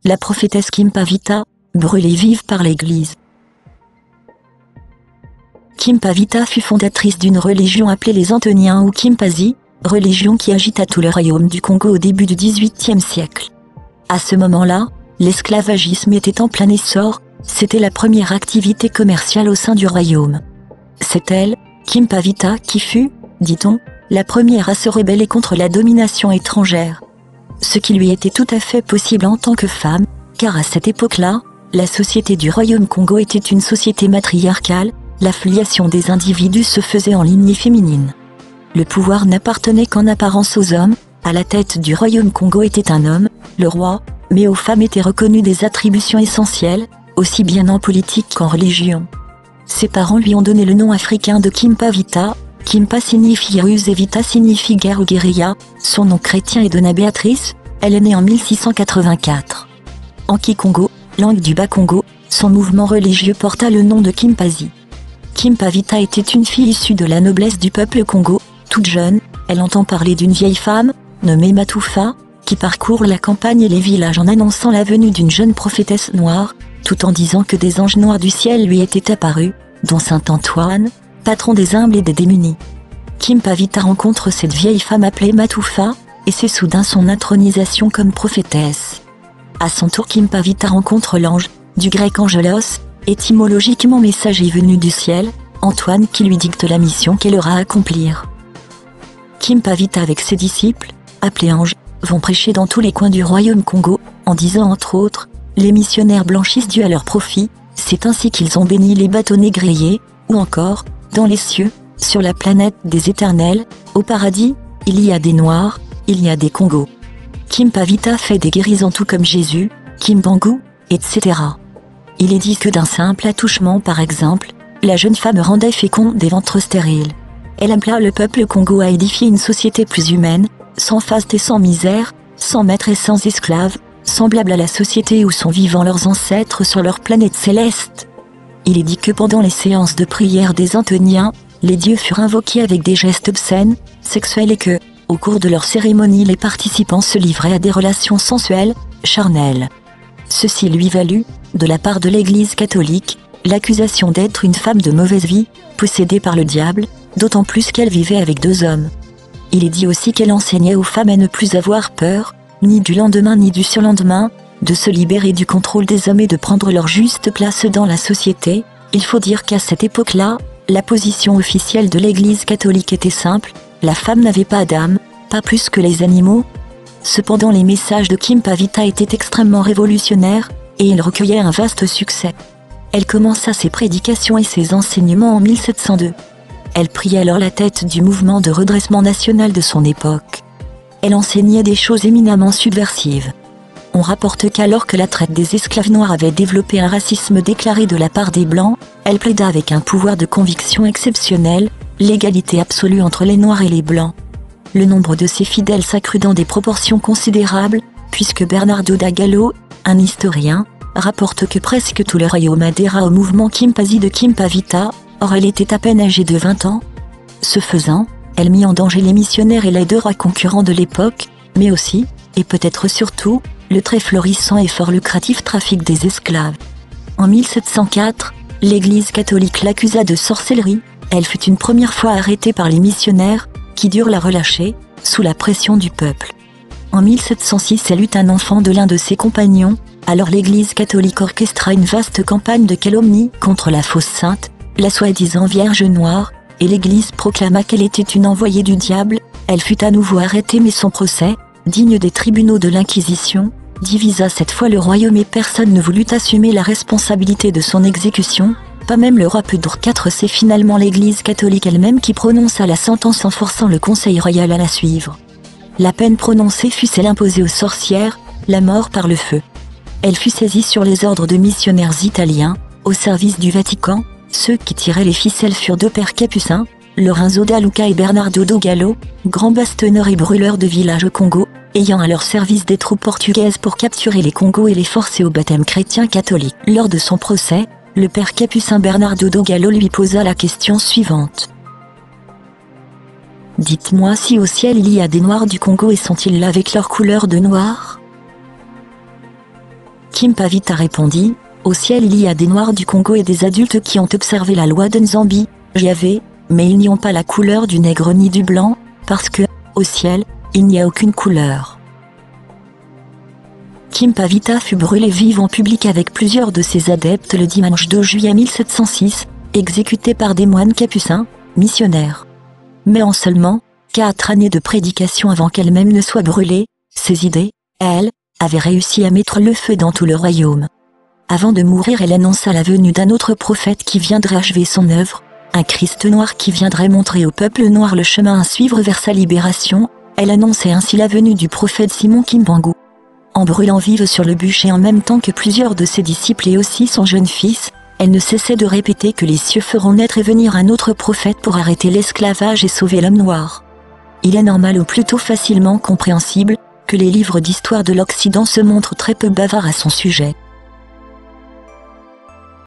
la prophétesse Kimpavita, brûlée vive par l'Église. Kimpavita fut fondatrice d'une religion appelée les Antoniens ou Kimpazi, religion qui agita tout le royaume du Congo au début du XVIIIe siècle. À ce moment-là, l'esclavagisme était en plein essor, c'était la première activité commerciale au sein du royaume. C'est elle, Kimpavita, qui fut, dit-on, la première à se rebeller contre la domination étrangère. Ce qui lui était tout à fait possible en tant que femme, car à cette époque-là, la société du royaume Congo était une société matriarcale, la filiation des individus se faisait en lignée féminine. Le pouvoir n'appartenait qu'en apparence aux hommes, à la tête du royaume Congo était un homme, le roi, mais aux femmes étaient reconnues des attributions essentielles, aussi bien en politique qu'en religion. Ses parents lui ont donné le nom africain de Kimpavita, Kimpa signifie ruse et Vita signifie guerre ou guérilla, son nom chrétien est Donna Béatrice, elle est née en 1684. En Kikongo, langue du Bas-Congo, son mouvement religieux porta le nom de Kimpazi. Kimpavita était une fille issue de la noblesse du peuple Congo, toute jeune, elle entend parler d'une vieille femme, nommée Matoufa, qui parcourt la campagne et les villages en annonçant la venue d'une jeune prophétesse noire, tout en disant que des anges noirs du ciel lui étaient apparus, dont Saint Antoine, patron des humbles et des démunis. Kimpavita rencontre cette vieille femme appelée Matoufa, et c'est soudain son intronisation comme prophétesse. À son tour Kimpavita rencontre l'ange, du grec angelos, étymologiquement messager venu du ciel, Antoine qui lui dicte la mission qu'elle aura à accomplir. Kimpavita avec ses disciples, appelés anges, vont prêcher dans tous les coins du royaume Congo, en disant entre autres, les missionnaires blanchissent Dieu à leur profit, c'est ainsi qu'ils ont béni les bâtonnets grillés, ou encore, dans les cieux, sur la planète des éternels, au paradis, il y a des noirs, il y a des Congos. Kimpavita fait des guérisons tout comme Jésus, Kimbangu, etc. Il est dit que d'un simple attouchement par exemple, la jeune femme rendait féconde des ventres stériles. Elle appela le peuple Congo à édifier une société plus humaine, sans faste et sans misère, sans maître et sans esclaves, semblable à la société où sont vivants leurs ancêtres sur leur planète céleste. Il est dit que pendant les séances de prière des Antoniens, les dieux furent invoqués avec des gestes obscènes, sexuels et que, au cours de leur cérémonie les participants se livraient à des relations sensuelles, charnelles. Ceci lui valut, de la part de l'Église catholique, l'accusation d'être une femme de mauvaise vie, possédée par le diable, d'autant plus qu'elle vivait avec 2 hommes. Il est dit aussi qu'elle enseignait aux femmes à ne plus avoir peur, ni du lendemain ni du surlendemain, de se libérer du contrôle des hommes et de prendre leur juste place dans la société. Il faut dire qu'à cette époque-là, la position officielle de l'Église catholique était simple, la femme n'avait pas d'âme, pas plus que les animaux. Cependant les messages de Kimpavita étaient extrêmement révolutionnaires, et ils recueillaient un vaste succès. Elle commença ses prédications et ses enseignements en 1702. Elle prit alors la tête du mouvement de redressement national de son époque. Elle enseignait des choses éminemment subversives. On rapporte qu'alors que la traite des esclaves noirs avait développé un racisme déclaré de la part des Blancs, elle plaida avec un pouvoir de conviction exceptionnel, l'égalité absolue entre les Noirs et les Blancs. Le nombre de ses fidèles s'accrut dans des proportions considérables, puisque Bernardo da Gallo, un historien, rapporte que presque tout le royaume adhéra au mouvement Kimpazi de Kimpavita, or elle était à peine âgée de 20 ans. Ce faisant, elle mit en danger les missionnaires et les 2 rois concurrents de l'époque, mais aussi, et peut-être surtout, le très florissant et fort lucratif trafic des esclaves. En 1704, l'Église catholique l'accusa de sorcellerie, elle fut une première fois arrêtée par les missionnaires, qui durent la relâcher, sous la pression du peuple. En 1706 elle eut un enfant de l'un de ses compagnons, alors l'Église catholique orchestra une vaste campagne de calomnie contre la fausse sainte, la soi-disant Vierge Noire, et l'Église proclama qu'elle était une envoyée du diable, elle fut à nouveau arrêtée mais son procès, digne des tribunaux de l'Inquisition, divisa cette fois le royaume et personne ne voulut assumer la responsabilité de son exécution, pas même le roi Pedro IV. C'est finalement l'Église catholique elle-même qui prononça la sentence en forçant le conseil royal à la suivre. La peine prononcée fut celle imposée aux sorcières, la mort par le feu. Elle fut saisie sur les ordres de missionnaires italiens, au service du Vatican. Ceux qui tiraient les ficelles furent 2 pères capucins, Lorenzo da Luca et Bernardo do Gallo, grands bastonneurs et brûleurs de villages au Congo, ayant à leur service des troupes portugaises pour capturer les Congos et les forcer au baptême chrétien catholique. Lors de son procès, le père capucin Bernardo do Gallo lui posa la question suivante. « Dites-moi si au ciel il y a des Noirs du Congo et sont-ils là avec leur couleur de noir ?» Kim Pavita répondit, au ciel il y a des Noirs du Congo et des adultes qui ont observé la loi de Nzambi, Yahvé, mais ils n'y ont pas la couleur du nègre ni du blanc, parce que, au ciel, il n'y a aucune couleur. Kim Pavita fut brûlé vive en public avec plusieurs de ses adeptes le dimanche 2 juillet 1706, exécuté par des moines capucins, missionnaires. Mais en seulement 4 années de prédication avant qu'elle-même ne soit brûlée, ses idées, elle, avait réussi à mettre le feu dans tout le royaume. Avant de mourir, elle annonça la venue d'un autre prophète qui viendrait achever son œuvre, un Christ noir qui viendrait montrer au peuple noir le chemin à suivre vers sa libération. Elle annonçait ainsi la venue du prophète Simon Kimbangu. En brûlant vive sur le bûcher en même temps que plusieurs de ses disciples et aussi son jeune fils, elle ne cessait de répéter que les cieux feront naître et venir un autre prophète pour arrêter l'esclavage et sauver l'homme noir. Il est normal ou plutôt facilement compréhensible, que les livres d'histoire de l'Occident se montrent très peu bavards à son sujet.